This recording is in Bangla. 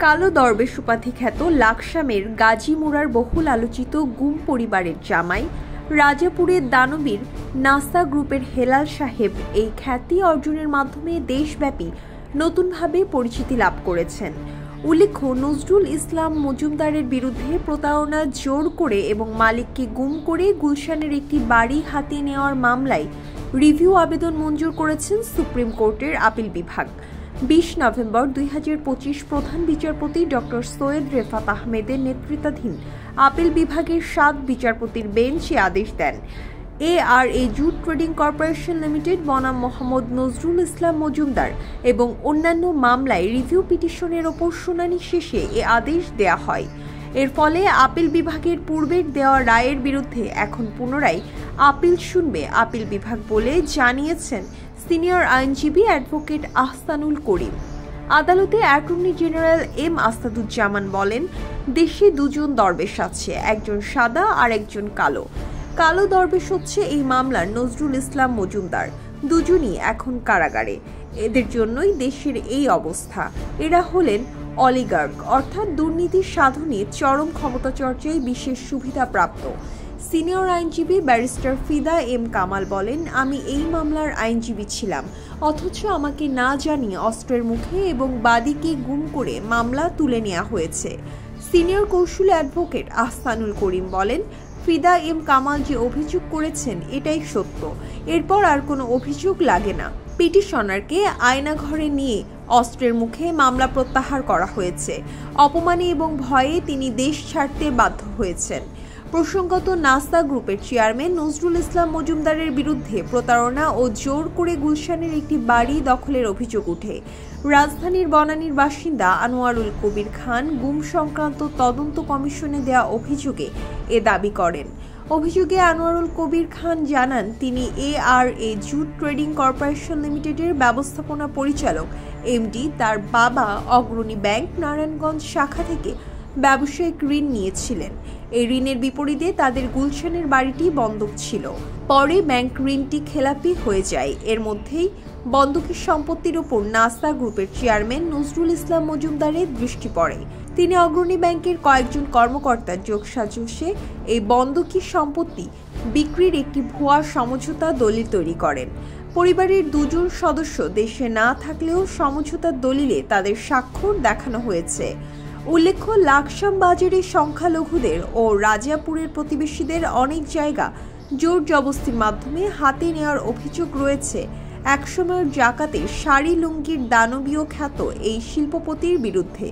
কালো দরবেশ উপাধি খ্যাত লাকসামের গাজীমুড়ার বহুল আলোচিত গুম পরিবারের জামাই রাজাপুরের দানবীর নাসা গ্রুপের হেলাল সাহেব এই খ্যাতি অর্জনের মাধ্যমে দেশব্যাপী নতুনভাবে পরিচিতি লাভ করেছেন। উল্লেখ্য, নজরুল ইসলাম মজুমদারের বিরুদ্ধে প্রতারণা, জোর করে এবং মালিককে গুম করে গুলশানের একটি বাড়ি হাতিয়ে নেওয়ার মামলায় রিভিউ আবেদন মঞ্জুর করেছেন সুপ্রিম কোর্টের আপিল বিভাগ। 20 নভেম্বর 2025 প্রধান বিচারপতি ডক্টর সৈয়দ রেফাত আহমেদের নেতৃত্বাধীন আপিল বিভাগের 7 বিচারপতির বেঞ্চ এ আদেশ দেন। ARA jute trading corporation limited বনাম মোহাম্মদ নজরুল ইসলাম মজুমদার এবং অন্যান্য মামলায় রিভিউ পিটিশনের ওপর শুনানি শেষে এ আদেশ দেয়া হয়। এর ফলে আপিল বিভাগের পূর্বের দেওয়া রায়ের বিরুদ্ধে এখন পুনরায় আপিল শুনবে আপিল বিভাগ বলে জানিয়েছেন সিনিয়র আইনজীবী অ্যাডভোকেট আহসানুল করিম। আদালতে অ্যাটর্নি জেনারেল এম আসাদুজ্জামান বলেন, দেশে দুজন দরবেশ আছে, একজন সাদা আর একজন কালো। কালো দরবেশ হচ্ছে এই মামলার নজরুল ইসলাম মজুমদার। দুজনই এখন কারাগারে। এদের জন্যই দেশের এই অবস্থা। এরা হলেন অলিগার্ক, অর্থাৎ দুর্নীতি সাধনে চরম ক্ষমতা চর্চায় বিশেষ সুবিধা প্রাপ্ত। সিনিয়র আইনজীবী ব্যারিস্টার ফিদা এম কামাল বলেন, আমি এই মামলার আইনজীবী ছিলাম, অথচ আমাকে না জানিয়ে অস্ত্রের মুখে এবং বাদীকে গুম করে মামলা তুলে নেওয়া হয়েছে। সিনিয়র কৌশলী অ্যাডভোকেট আহসানুল করিম বলেন, ফিদা এম কামাল যে অভিযোগ করেছেন এটাই সত্য, এরপর আর কোনো অভিযোগ লাগে না। পিটিশনারকে আয়নাঘরে নিয়ে অস্ত্রের মুখে মামলা প্রত্যাহার করা হয়েছে। অপমানে এবং ভয়ে তিনি দেশ ছাড়তে বাধ্য হয়েছেন। প্রসঙ্গত, নাসা গ্রুপের চেয়ারম্যান নজরুল ইসলাম মজুমদারের বিরুদ্ধে প্রতারণা ও জোর করে গুলশানের একটি বাড়ি দখলের অভিযোগ উঠে। রাজধানীর বনানীর বাসিন্দা আনোয়ারুল কবির খান গুম সংক্রান্ত তদন্ত কমিশনে দেয়া অভিযোগে এ দাবি করেন। অভিযোগে আনোয়ারুল কবির খান জানান, তিনি ARA জুট ট্রেডিং কর্পোরেশন লিমিটেডের ব্যবস্থাপনা পরিচালক MD। তার বাবা অগ্রণী ব্যাংক নারায়ণগঞ্জ শাখা থেকে ব্যবসায়িক ঋণ নিয়েছিলেন। এই ঋণের বিপরীতে তাদের গুলশানের বাড়িটি বন্ধক ছিল। পরে ব্যাংক ঋণটি খেলাপি হয়ে যায়। এর মধ্যেই বন্ধকি সম্পত্তির উপর নাসা গ্রুপের চেয়ারম্যান নজরুল ইসলাম মজুমদারের দৃষ্টি পড়ে। তিনি অগ্রণী ব্যাংকের কয়েকজন কর্মকর্তার যোগসাজশে এই বন্ধকি সম্পত্তি বিক্রির একটি ভুয়া সমঝোতা দলিল তৈরি করেন। পরিবারের দুজন সদস্য দেশে না থাকলেও সমঝোতার দলিলে তাদের স্বাক্ষর দেখানো হয়েছে। উল্লেখ্য, লাকসাম বাজারে সংখ্যালঘুদের ও রাজাপুরের প্রতিবেশীদের অনেক জায়গা জোর জবস্তির মাধ্যমে হাতে নেওয়ার অভিযোগ রয়েছে একসময়ের জাকাতে শাড়ি লুঙ্গির দানবীয় খ্যাত এই শিল্পপতির বিরুদ্ধে।